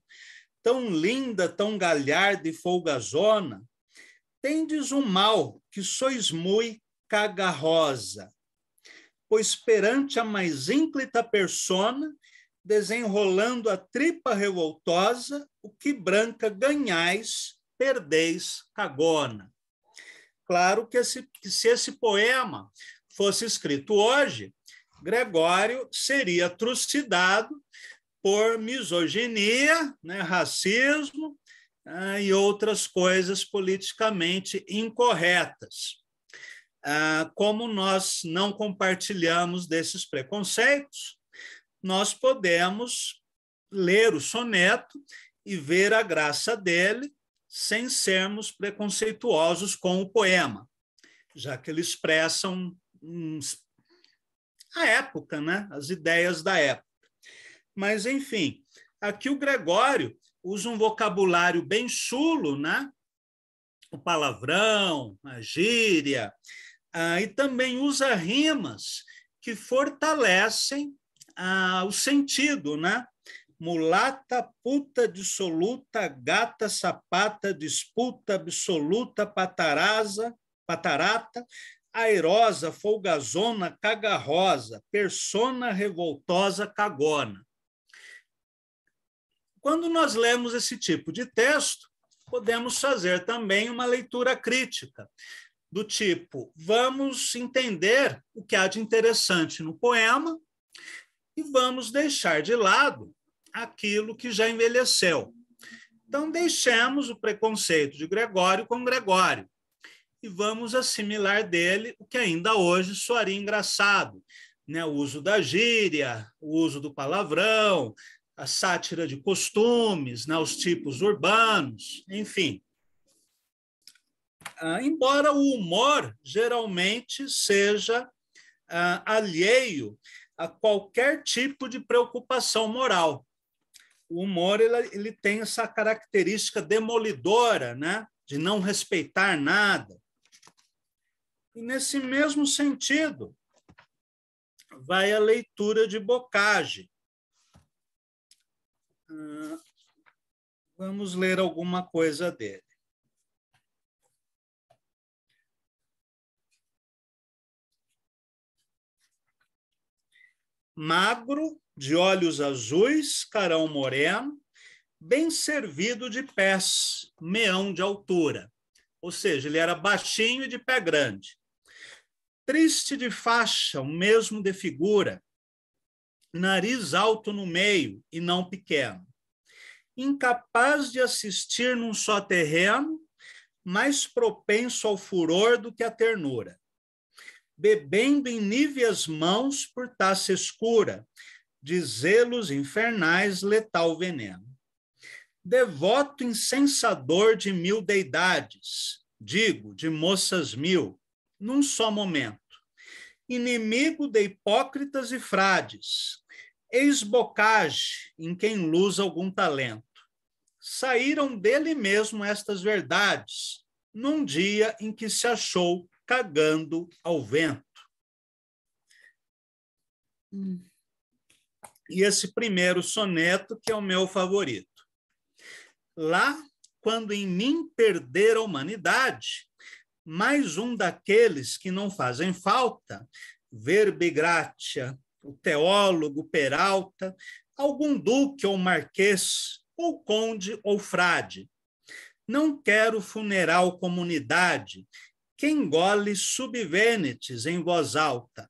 tão linda, tão galharda e folgazona, tendes um mal, que sois mui cagarrosa, pois perante a mais ínclita persona, desenrolando a tripa revoltosa, o que branca ganhais, perdeis cagona. Claro que se esse poema fosse escrito hoje, Gregório seria trucidado por misoginia, né, racismo e outras coisas politicamente incorretas. Como nós não compartilhamos desses preconceitos, nós podemos ler o soneto e ver a graça dele sem sermos preconceituosos com o poema, já que ele expressa a época, né? As ideias da época. Mas, enfim, aqui o Gregório usa um vocabulário bem chulo, né? O palavrão, a gíria, e também usa rimas que fortalecem o sentido, né? Mulata, puta, dissoluta, gata, sapata, disputa, absoluta, patarata, airosa, folgazona, cagarrosa, persona revoltosa, cagona. Quando nós lemos esse tipo de texto, podemos fazer também uma leitura crítica, do tipo, vamos entender o que há de interessante no poema e vamos deixar de lado aquilo que já envelheceu. Então, deixemos o preconceito de Gregório com Gregório e vamos assimilar dele o que ainda hoje soaria engraçado, né? O uso da gíria, o uso do palavrão, a sátira de costumes, né? Os tipos urbanos, enfim. Embora o humor geralmente seja alheio a qualquer tipo de preocupação moral. O humor ele tem essa característica demolidora, né? De não respeitar nada. E, nesse mesmo sentido, vai a leitura de Bocage. Vamos ler alguma coisa dele. Magro, de olhos azuis, carão moreno, bem servido de pés, meão de altura. Ou seja, ele era baixinho e de pé grande. Triste de faixa, o mesmo de figura, nariz alto no meio e não pequeno. Incapaz de assistir num só terreno, mais propenso ao furor do que à ternura. Bebendo em níveas mãos por taça escura, de zelos infernais letal veneno. Devoto incensador de 1000 deidades, digo, de moças 1000, num só momento. Inimigo de hipócritas e frades, ex-Bocage, em quem luz algum talento. Saíram dele mesmo estas verdades, num dia em que se achou cagando ao vento. E esse primeiro soneto, que é o meu favorito. Lá, quando em mim perder a humanidade, mais um daqueles que não fazem falta, Verbigratia, o teólogo Peralta, algum duque ou marquês, ou conde ou frade. Não quero funeral comunidade, que engole subvênetes em voz alta.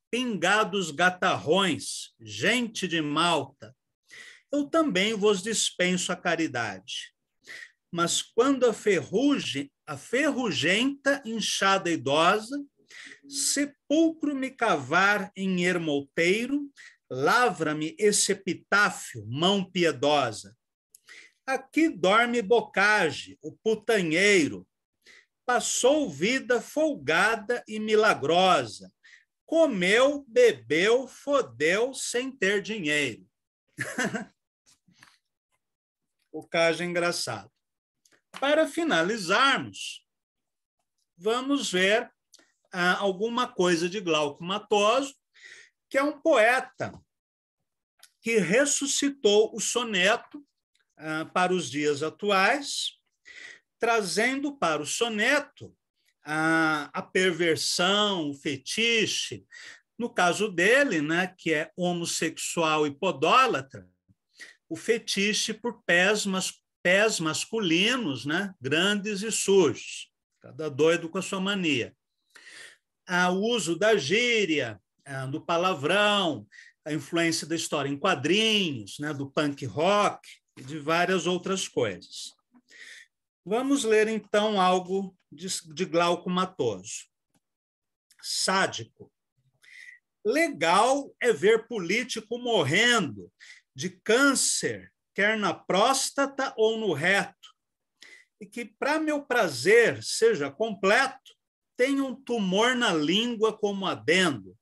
Pingados gatarrões, gente de Malta, eu também vos dispenso a caridade. Mas quando a ferrugenta, inchada idosa, sepulcro me cavar em ermouteiro, lavra-me esse epitáfio, mão piedosa. Aqui dorme Bocage, o putanheiro, passou vida folgada e milagrosa, comeu, bebeu, fodeu sem ter dinheiro. Bocage é engraçado. Para finalizarmos, vamos ver alguma coisa de Glauco Matoso, que é um poeta que ressuscitou o soneto para os dias atuais, trazendo para o soneto a perversão, o fetiche, no caso dele, né, que é homossexual e podólatra, o fetiche por pés masculinos, né, grandes e sujos, cada doido com a sua mania. O uso da gíria, do palavrão, a influência da história em quadrinhos, né, do punk rock e de várias outras coisas. Vamos ler, então, algo de Glauco Matoso. Sádico. Legal é ver político morrendo de câncer, quer na próstata ou no reto, e que, para meu prazer seja completo, tenha um tumor na língua como adendo.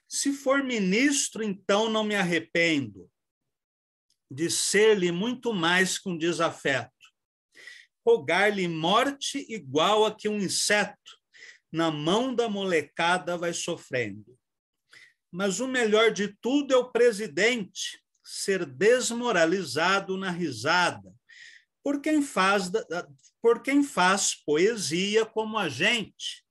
Se for ministro, então não me arrependo de ser-lhe muito mais que um desafeto. Rogar-lhe morte igual a que um inseto na mão da molecada vai sofrendo. Mas o melhor de tudo é o presidente ser desmoralizado na risada por quem faz poesia como a gente.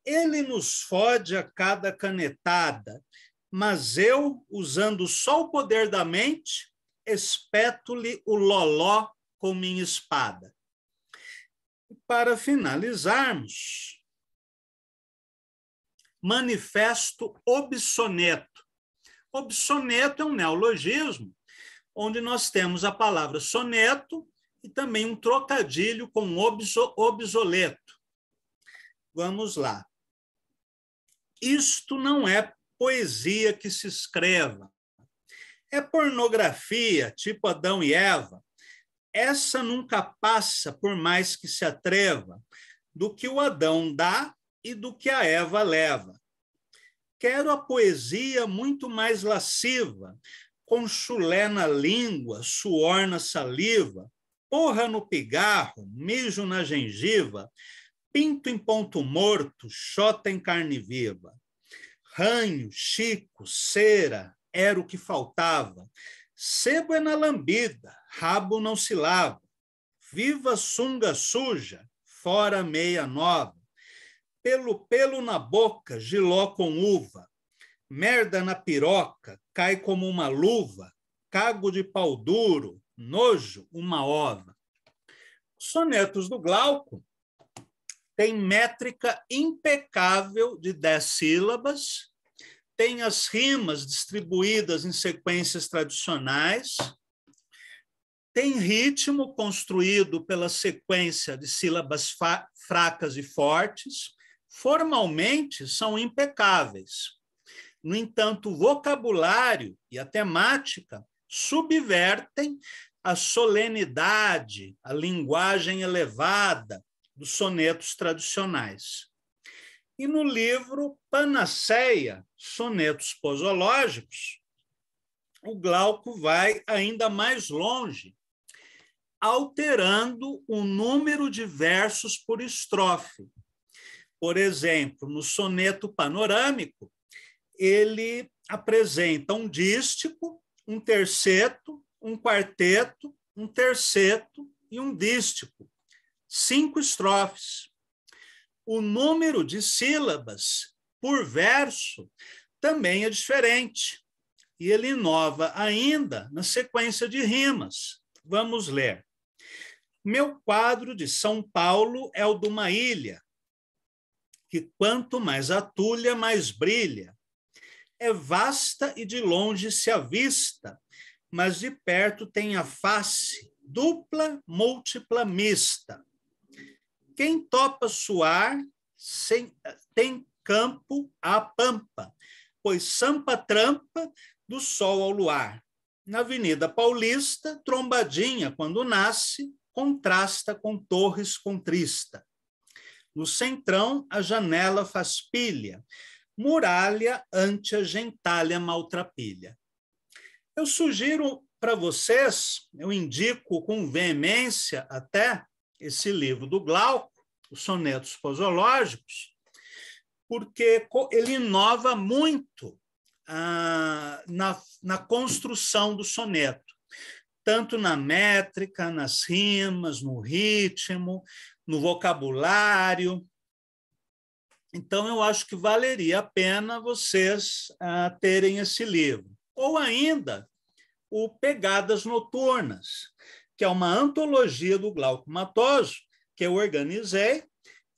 Ele nos fode a cada canetada, mas eu, usando só o poder da mente, espeto-lhe o loló com minha espada. Para finalizarmos, manifesto obsoneto. Obsoneto é um neologismo, onde nós temos a palavra soneto e também um trocadilho com obsoleto. Vamos lá. Isto não é poesia que se escreva. É pornografia, tipo Adão e Eva. Essa nunca passa, por mais que se atreva, do que o Adão dá e do que a Eva leva. Quero a poesia muito mais lasciva, com chulé na língua, suor na saliva, porra no pigarro, mijo na gengiva, pinto em ponto morto, xota em carne viva. Ranho, chico, cera, era o que faltava. Sebo é na lambida, rabo não se lava. Viva sunga suja, fora meia nova. Pelo na boca, giló com uva. Merda na piroca, cai como uma luva. Cago de pau duro, nojo, uma ova. Os sonetos do Glauco têm métrica impecável de 10 sílabas, tem as rimas distribuídas em sequências tradicionais, tem ritmo construído pela sequência de sílabas fracas e fortes, formalmente são impecáveis. No entanto, o vocabulário e a temática subvertem a solenidade, a linguagem elevada dos sonetos tradicionais. E no livro Panaceia, Sonetos Posológicos, o Glauco vai ainda mais longe, alterando o número de versos por estrofe. Por exemplo, no soneto panorâmico, ele apresenta um dístico, um terceto, um quarteto, um terceto e um dístico. 5 estrofes. O número de sílabas por verso também é diferente. E ele inova ainda na sequência de rimas. Vamos ler. Meu quadro de São Paulo é o de uma ilha, que quanto mais atulha, mais brilha. É vasta e de longe se avista, mas de perto tem a face dupla, múltipla, mista. Quem topa suar tem campo à pampa, pois sampa trampa do sol ao luar. Na Avenida Paulista, trombadinha, quando nasce, contrasta com Torres contrista. No centrão, a janela faz pilha, muralha ante a gentalha maltrapilha. Eu sugiro para vocês, eu indico com veemência até esse livro do Glauco, Os Sonetos Posológicos, porque ele inova muito na construção do soneto, tanto na métrica, nas rimas, no ritmo, no vocabulário. Então, eu acho que valeria a pena vocês terem esse livro. Ou ainda, o Pegadas Noturnas, que é uma antologia do Glauco Matoso, que eu organizei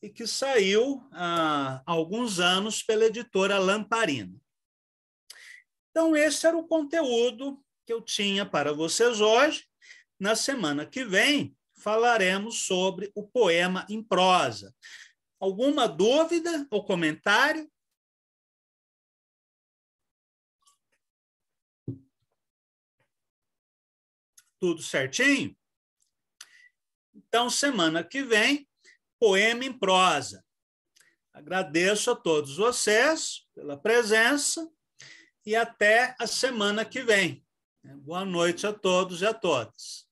e que saiu há alguns anos pela editora Lamparina. Então, esse era o conteúdo que eu tinha para vocês hoje. Na semana que vem, falaremos sobre o poema em prosa. Alguma dúvida ou comentário? Tudo certinho? Então, semana que vem, poema em prosa. Agradeço a todos vocês pela presença e até a semana que vem. Boa noite a todos e a todas.